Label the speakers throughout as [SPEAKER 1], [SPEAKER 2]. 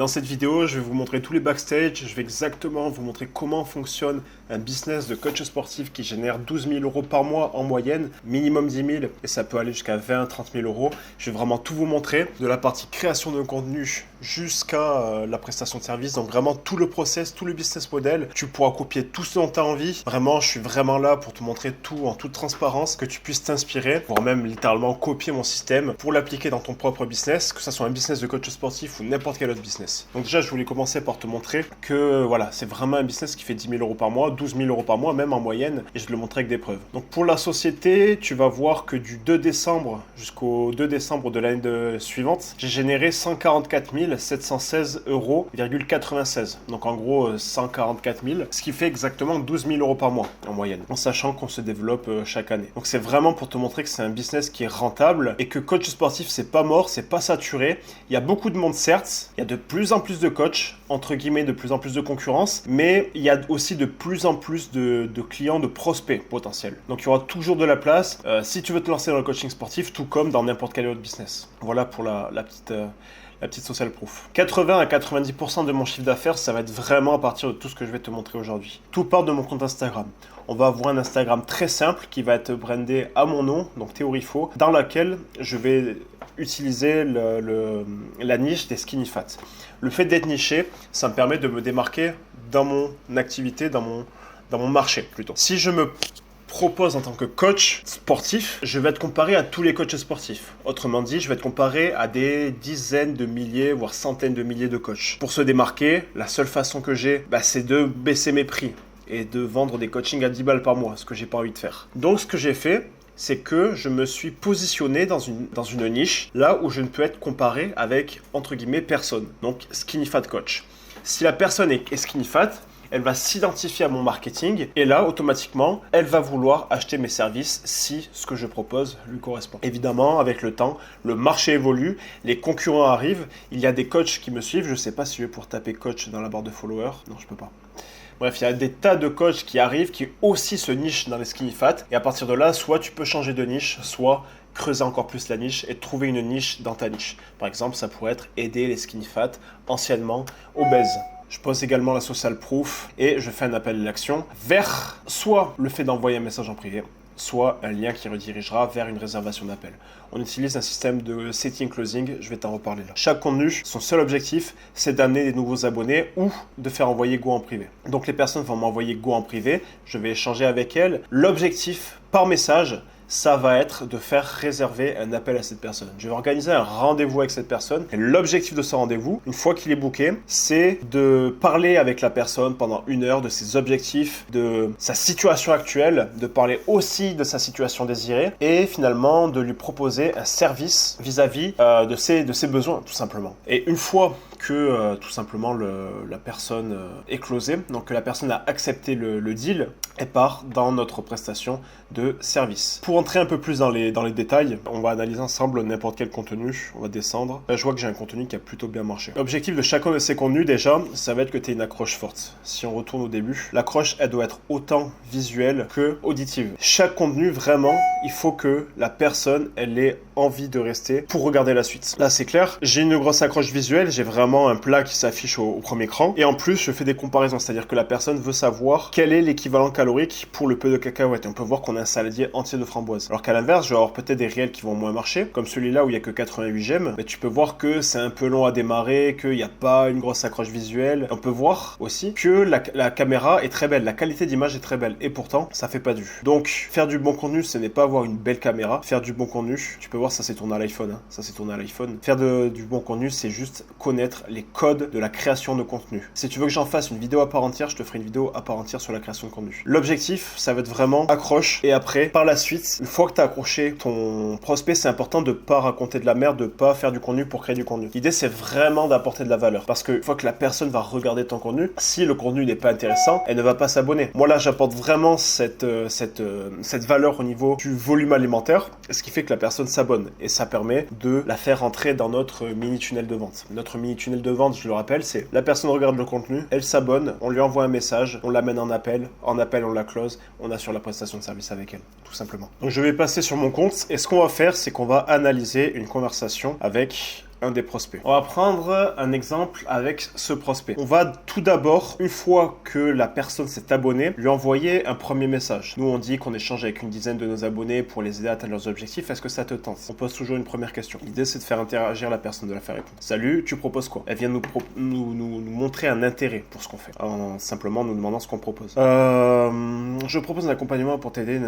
[SPEAKER 1] Dans cette vidéo, je vais vous montrer tous les backstage, je vais exactement vous montrer comment fonctionne un business de coach sportif qui génère 12 000 euros par mois en moyenne, minimum 10 000, et ça peut aller jusqu'à 20 30 000 euros. Je vais vraiment tout vous montrer, de la partie création de contenu jusqu'à la prestation de service, donc vraiment tout le process, tout le business model. Tu pourras copier tout ce dont tu as envie. Vraiment, je suis vraiment là pour te montrer tout en toute transparence, que tu puisses t'inspirer, voire même littéralement copier mon système pour l'appliquer dans ton propre business, que ce soit un business de coach sportif ou n'importe quel autre business. Donc déjà, je voulais commencer par te montrer que voilà, c'est vraiment un business qui fait 10 000 euros par mois, 12 000 euros par mois, même en moyenne, et je te le montrer avec des preuves. Donc pour la société, tu vas voir que du 2 décembre jusqu'au 2 décembre de l'année suivante, j'ai généré 144 716,96 euros. Donc en gros, 144 000, ce qui fait exactement 12 000 euros par mois en moyenne, en sachant qu'on se développe chaque année. Donc c'est vraiment pour te montrer que c'est un business qui est rentable et que coach sportif, c'est pas mort, c'est pas saturé. Il y a beaucoup de monde, certes, il y a de plus en plus de coachs, entre guillemets, de plus en plus de concurrence, mais il y a aussi de plus en plus de clients, de prospects potentiels. Donc il y aura toujours de la place si tu veux te lancer dans le coaching sportif, tout comme dans n'importe quel autre business. Voilà pour la petite social proof. 80 à 90% de mon chiffre d'affaires, ça va être vraiment à partir de tout ce que je vais te montrer aujourd'hui. Tout part de mon compte Instagram. On va avoir un Instagram très simple qui va être brandé à mon nom, donc Théorifo, dans laquelle je vais utiliser la niche des skinny fat. Le fait d'être niché, ça me permet de me démarquer dans mon activité, dans mon marché plutôt. Si je me propose en tant que coach sportif, je vais être comparé à tous les coachs sportifs. Autrement dit, je vais être comparé à des dizaines de milliers, voire centaines de milliers de coachs. Pour se démarquer, la seule façon que j'ai, c'est de baisser mes prix et de vendre des coachings à 10 balles par mois, ce que j'ai pas envie de faire. Donc ce que j'ai fait, c'est que je me suis positionné dans une niche, là où je ne peux être comparé avec, entre guillemets, personne. Donc skinny fat coach. Si la personne est skinny fat, elle va s'identifier à mon marketing et là, automatiquement, elle va vouloir acheter mes services si ce que je propose lui correspond. Évidemment, avec le temps, le marché évolue, les concurrents arrivent, il y a des coachs qui me suivent. Je ne sais pas si je vais pouvoir taper coach dans la barre de followers. Non, je ne peux pas. Bref, il y a des tas de coachs qui arrivent, qui aussi se nichent dans les skinny fat. Et à partir de là, soit tu peux changer de niche, soit creuser encore plus la niche et trouver une niche dans ta niche. Par exemple, ça pourrait être aider les skinny fat anciennement obèses. Je pose également la social proof et je fais un appel à l'action vers soit le fait d'envoyer un message en privé, soit un lien qui redirigera vers une réservation d'appel. On utilise un système de setting closing, je vais t'en reparler là. Chaque contenu, son seul objectif, c'est d'amener des nouveaux abonnés ou de faire envoyer Go en privé. Donc les personnes vont m'envoyer Go en privé, je vais échanger avec elles. L'objectif par message, ça va être de faire réserver un appel à cette personne. Je vais organiser un rendez-vous avec cette personne. Et l'objectif de ce rendez-vous, une fois qu'il est booké, c'est de parler avec la personne pendant 1 heure de ses objectifs, de sa situation actuelle, de parler aussi de sa situation désirée et finalement de lui proposer un service vis-à-vis de ses besoins, tout simplement. Et une fois que tout simplement la personne est closée, donc que la personne a accepté le deal, elle part dans notre prestation de service. Pour entrer un peu plus dans les détails, on va analyser ensemble n'importe quel contenu, on va descendre. Là, je vois que j'ai un contenu qui a plutôt bien marché. L'objectif de chacun de ces contenus, déjà, ça va être que tu aies une accroche forte. Si on retourne au début, l'accroche, elle doit être autant visuelle que auditive. Chaque contenu, vraiment, il faut que la personne, elle ait envie de rester pour regarder la suite. Là, c'est clair, j'ai une grosse accroche visuelle, j'ai vraiment un plat qui s'affiche au premier écran. Et en plus, je fais des comparaisons, c'est-à-dire que la personne veut savoir quel est l'équivalent calorique pour le peu de cacahuètes. Et on peut voir qu'on a un saladier entier de framboises. Alors qu'à l'inverse, je vais avoir peut-être des réels qui vont moins marcher, comme celui-là où il n'y a que 88 gemmes. Mais tu peux voir que c'est un peu long à démarrer, qu'il n'y a pas une grosse accroche visuelle. On peut voir aussi que la caméra est très belle, la qualité d'image est très belle. Et pourtant, ça fait pas du. Donc, faire du bon contenu, ce n'est pas avoir une belle caméra. Faire du bon contenu, tu peux voir, ça c'est tourné à l'iPhone. Hein. Ça c'est tourné à l'iPhone. Faire du bon contenu, c'est juste connaître les codes de la création de contenu. Si tu veux que j'en fasse une vidéo à part entière, je te ferai une vidéo à part entière sur la création de contenu. L'objectif, ça va être vraiment accroche et après, par la suite, une fois que tu as accroché ton prospect, c'est important de pas raconter de la merde, de pas faire du contenu pour créer du contenu. L'idée, c'est vraiment d'apporter de la valeur parce que une fois que la personne va regarder ton contenu, si le contenu n'est pas intéressant, elle ne va pas s'abonner. Moi là, j'apporte vraiment cette valeur au niveau du volume alimentaire, ce qui fait que la personne s'abonne et ça permet de la faire entrer dans notre mini tunnel de vente. Notre mini tunnel de vente, je le rappelle, c'est la personne regarde le contenu, elle s'abonne, on lui envoie un message, on l'amène en appel on la close, on assure la prestation de service avec elle, tout simplement. Donc je vais passer sur mon compte et ce qu'on va faire, c'est qu'on va analyser une conversation avec un des prospects. On va prendre un exemple avec ce prospect. On va tout d'abord, une fois que la personne s'est abonnée, lui envoyer un premier message. Nous, on dit qu'on échange avec une dizaine de nos abonnés pour les aider à atteindre leurs objectifs. Est-ce que ça te tente? On pose toujours une première question. L'idée, c'est de faire interagir la personne, de la faire répondre. Salut, tu proposes quoi? Elle vient nous montrer un intérêt pour ce qu'on fait, en simplement nous demandant ce qu'on propose. Je propose un accompagnement pour t'aider.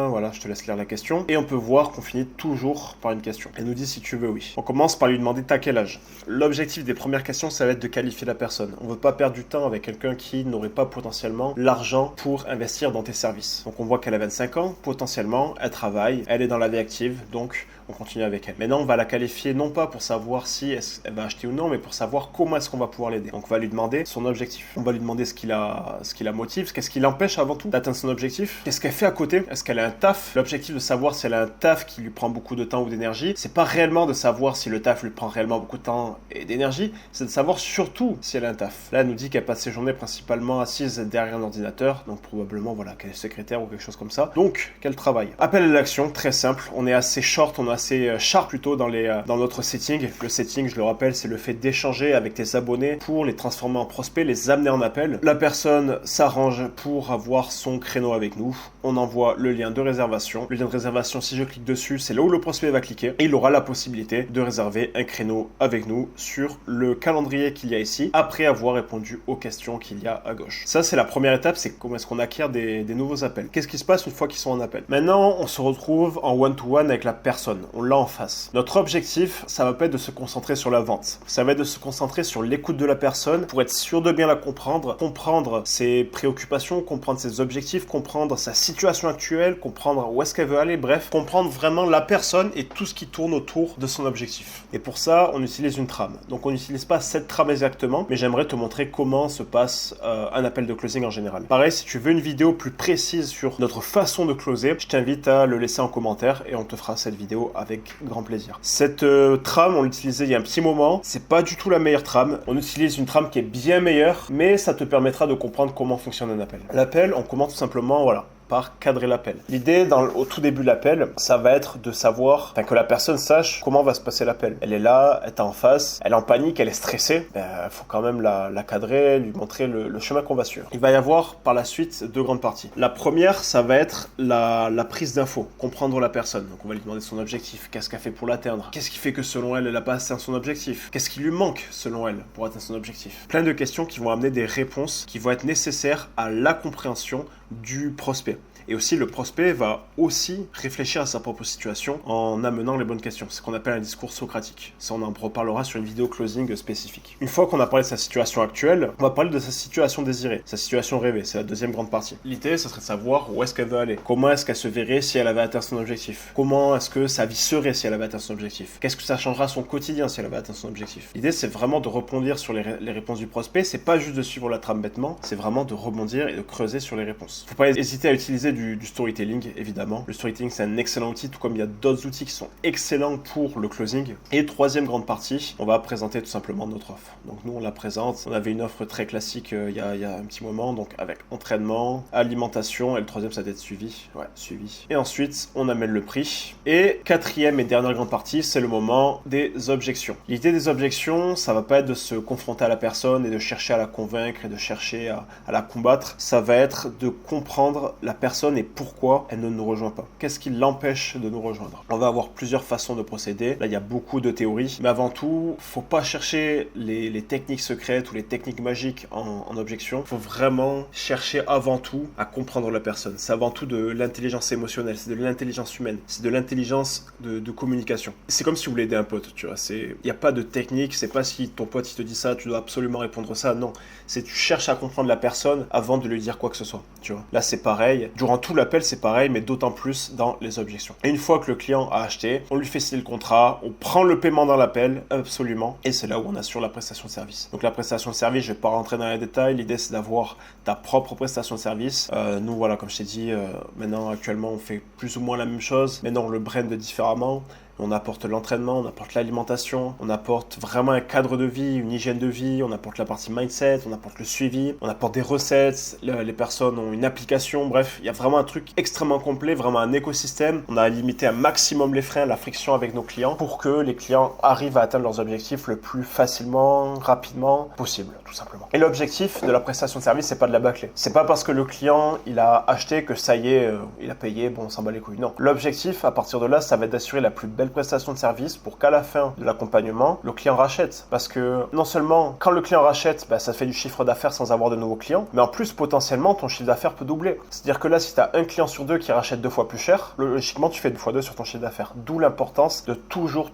[SPEAKER 1] Voilà, je te laisse lire la question. Et on peut voir qu'on finit toujours par une question. Elle nous dit si tu veux, oui. On commence par lui demander t'as quel âge. L'objectif des premières questions, ça va être de qualifier la personne. On veut pas perdre du temps avec quelqu'un qui n'aurait pas potentiellement l'argent pour investir dans tes services. Donc on voit qu'elle a 25 ans, potentiellement, elle travaille, elle est dans la vie active, donc on continue avec elle. Maintenant, on va la qualifier non pas pour savoir si elle va acheter ou non, mais pour savoir comment est-ce qu'on va pouvoir l'aider. Donc on va lui demander son objectif. On va lui demander ce qui la motive, qu'est-ce qui l'empêche avant tout d'atteindre son objectif, qu'est-ce qu'elle fait à côté, est-ce qu'elle a un taf. L'objectif de savoir si elle a un taf qui lui prend beaucoup de temps ou d'énergie, c'est pas réellement de savoir si le taf lui prend réellement beaucoup de temps et d'énergie, c'est de savoir surtout si elle a un taf. Là, elle nous dit qu'elle passe ses journées principalement assise derrière un ordinateur, donc probablement voilà qu'elle est secrétaire ou quelque chose comme ça. Donc qu'elle travaille. Appel à l'action, très simple. On est assez short, on est assez sharp plutôt dans notre setting. Le setting, je le rappelle, c'est le fait d'échanger avec tes abonnés pour les transformer en prospects, les amener en appel. La personne s'arrange pour avoir son créneau avec nous. On envoie le lien de réservation. Le lien de réservation, si je clique dessus, c'est là où le prospect va cliquer et il aura la possibilité de réserver un créneau avec nous sur le calendrier qu'il y a ici après avoir répondu aux questions qu'il y a à gauche. Ça, c'est la première étape, c'est comment est-ce qu'on acquiert des nouveaux appels. Qu'est-ce qui se passe une fois qu'ils sont en appel? Maintenant, on se retrouve en one-to-one avec la personne. On l'a en face. Notre objectif, ça va pas être de se concentrer sur la vente. Ça va être de se concentrer sur l'écoute de la personne pour être sûr de bien la comprendre ses préoccupations, comprendre ses objectifs, comprendre sa situation actuelle, comprendre où est-ce qu'elle veut aller, bref, comprendre vraiment la personne et tout ce qui tourne autour de son objectif. Et pour ça, on utilise une trame. Donc on n'utilise pas cette trame exactement, mais j'aimerais te montrer comment se passe un appel de closing en général. Pareil, si tu veux une vidéo plus précise sur notre façon de closer, je t'invite à le laisser en commentaire et on te fera cette vidéo avec grand plaisir. Cette trame, on l'utilisait il y a un petit moment. C'est pas du tout la meilleure trame. On utilise une trame qui est bien meilleure, mais ça te permettra de comprendre comment fonctionne un appel. L'appel, on commence tout simplement, voilà, par cadrer l'appel. L'idée, au tout début de l'appel, ça va être de savoir, que la personne sache comment va se passer l'appel. Elle est là, elle est en face, elle est en panique, elle est stressée. Faut quand même la cadrer, lui montrer le chemin qu'on va suivre. Il va y avoir par la suite deux grandes parties. La première, ça va être la prise d'infos, comprendre la personne. Donc on va lui demander son objectif, qu'est-ce qu'elle fait pour l'atteindre, qu'est-ce qui fait que selon elle, elle n'a pas atteint son objectif, qu'est-ce qui lui manque selon elle pour atteindre son objectif. Plein de questions qui vont amener des réponses qui vont être nécessaires à la compréhension du prospect. Et aussi, le prospect va aussi réfléchir à sa propre situation en amenant les bonnes questions. C'est ce qu'on appelle un discours socratique. Ça, on en reparlera sur une vidéo closing spécifique. Une fois qu'on a parlé de sa situation actuelle, on va parler de sa situation désirée, sa situation rêvée. C'est la deuxième grande partie. L'idée, ce serait de savoir où est-ce qu'elle veut aller. Comment est-ce qu'elle se verrait si elle avait atteint son objectif. Comment est-ce que sa vie serait si elle avait atteint son objectif. Qu'est-ce que ça changera à son quotidien si elle avait atteint son objectif. L'idée, c'est vraiment de rebondir sur les réponses du prospect. C'est pas juste de suivre la trame bêtement, c'est vraiment de rebondir et de creuser sur les réponses. Faut pas hésiter à utiliser du storytelling, évidemment. Le storytelling, c'est un excellent outil, tout comme il y a d'autres outils qui sont excellents pour le closing. Et troisième grande partie, on va présenter tout simplement notre offre. Donc nous, on la présente. On avait une offre très classique il y a un petit moment, donc avec entraînement, alimentation, et le troisième, ça doit être suivi. Ouais, suivi. Et ensuite, on amène le prix. Et quatrième et dernière grande partie, c'est le moment des objections. L'idée des objections, ça va pas être de se confronter à la personne et de chercher à la convaincre et de chercher à la combattre. Ça va être de comprendre la personne et pourquoi elle ne nous rejoint pas. Qu'est-ce qui l'empêche de nous rejoindre? On va avoir plusieurs façons de procéder. Là, il y a beaucoup de théories, mais avant tout, faut pas chercher les techniques secrètes ou les techniques magiques en objection. Faut vraiment chercher avant tout à comprendre la personne. C'est avant tout de l'intelligence émotionnelle, c'est de l'intelligence humaine, c'est de l'intelligence de communication. C'est comme si vous voulez aider un pote, tu vois. Il n'y a pas de technique, c'est pas si ton pote il te dit ça, tu dois absolument répondre ça. Non, c'est tu cherches à comprendre la personne avant de lui dire quoi que ce soit, tu vois. Là, c'est pareil. Durant tout l'appel, c'est pareil, mais d'autant plus dans les objections. Et une fois que le client a acheté, on lui fait signer le contrat, on prend le paiement dans l'appel, absolument, et c'est là où on assure la prestation de service. Donc la prestation de service, je vais pas rentrer dans les détails, l'idée c'est d'avoir ta propre prestation de service. Nous, voilà, comme je t'ai dit, maintenant, actuellement, on fait plus ou moins la même chose, mais non, on le brand différemment. On apporte l'entraînement, on apporte l'alimentation, on apporte vraiment un cadre de vie, une hygiène de vie, on apporte la partie mindset, on apporte le suivi, on apporte des recettes, les personnes ont une application, bref, il y a vraiment un truc extrêmement complet, vraiment un écosystème. On a limité un maximum les freins, la friction avec nos clients pour que les clients arrivent à atteindre leurs objectifs le plus facilement, rapidement possible, tout simplement. Et l'objectif de la prestation de service, c'est pas de la bâcler. C'est pas parce que le client, il a acheté que ça y est, il a payé, bon, on s'en bat les couilles. Non. L'objectif, à partir de là, ça va être d'assurer la plus belle prestation de service pour qu'à la fin de l'accompagnement, le client rachète. Parce que non seulement, quand le client rachète, ça fait du chiffre d'affaires sans avoir de nouveaux clients, mais en plus, potentiellement, ton chiffre d'affaires peut doubler. C'est-à-dire que là, si tu as un client sur deux qui rachète 2 fois plus cher, logiquement, tu fais 2 fois 2 sur ton chiffre d'affaires. D'où l'importance de toujours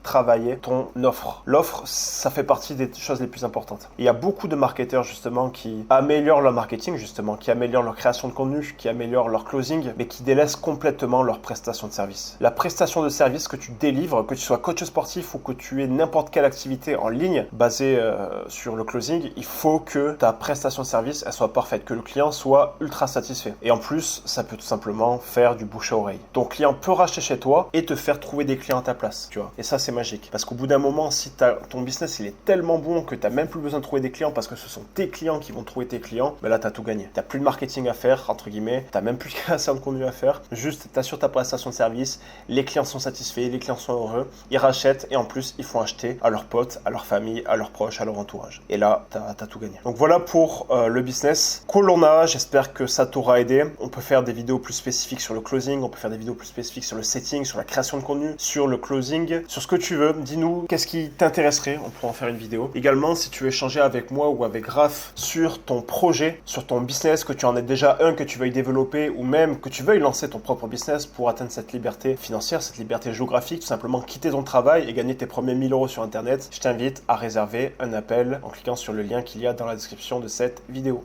[SPEAKER 1] travailler ton offre. L'offre, ça fait partie des choses les plus importantes. Il y a beaucoup de marketeurs, justement, qui améliorent leur marketing, justement, qui améliorent leur création de contenu, qui améliorent leur closing, mais qui délaissent complètement leur prestation de service. La prestation de service que tu délivres, que tu sois coach sportif ou que tu aies n'importe quelle activité en ligne basée sur le closing, il faut que ta prestation de service, elle soit parfaite, que le client soit ultra satisfait. Et en plus, ça peut tout simplement faire du bouche à oreille. Ton client peut racheter chez toi et te faire trouver des clients à ta place, tu vois. Et ça, c'est magique. Parce qu'au bout d'un moment, si ton business, il est tellement bon que tu n'as même plus besoin de trouver des clients parce que ce sont tes clients qui vont trouver tes clients, là, tu as tout gagné. Tu n'as plus de marketing à faire, entre guillemets. Tu n'as même plus de création de contenu à faire. Juste, tu assures ta prestation de service. Les clients sont satisfaits, les clients sont heureux. Ils rachètent et en plus, ils font acheter à leurs potes, à leur famille, à leurs proches, à leur entourage. Et là, tu as tout gagné. Donc voilà pour le business. Colonna, j'espère que ça t'aura aidé. On peut faire des vidéos plus spécifiques sur le closing, on peut faire des vidéos plus spécifiques sur le setting, sur la création de contenu, sur le closing, sur ce que tu veux. Dis-nous qu'est-ce qui t'intéresserait, on pourra en faire une vidéo. Également, si tu veux échanger avec moi ou avec Raph sur ton projet, sur ton business, que tu en aies déjà un, que tu veuilles développer ou même que tu veuilles lancer ton propre business pour atteindre cette liberté financière, cette liberté géographique, tout simplement quitter ton travail et gagner tes premiers 1000 € sur Internet, je t'invite à réserver un appel en cliquant sur le lien qu'il y a dans la description de cette vidéo.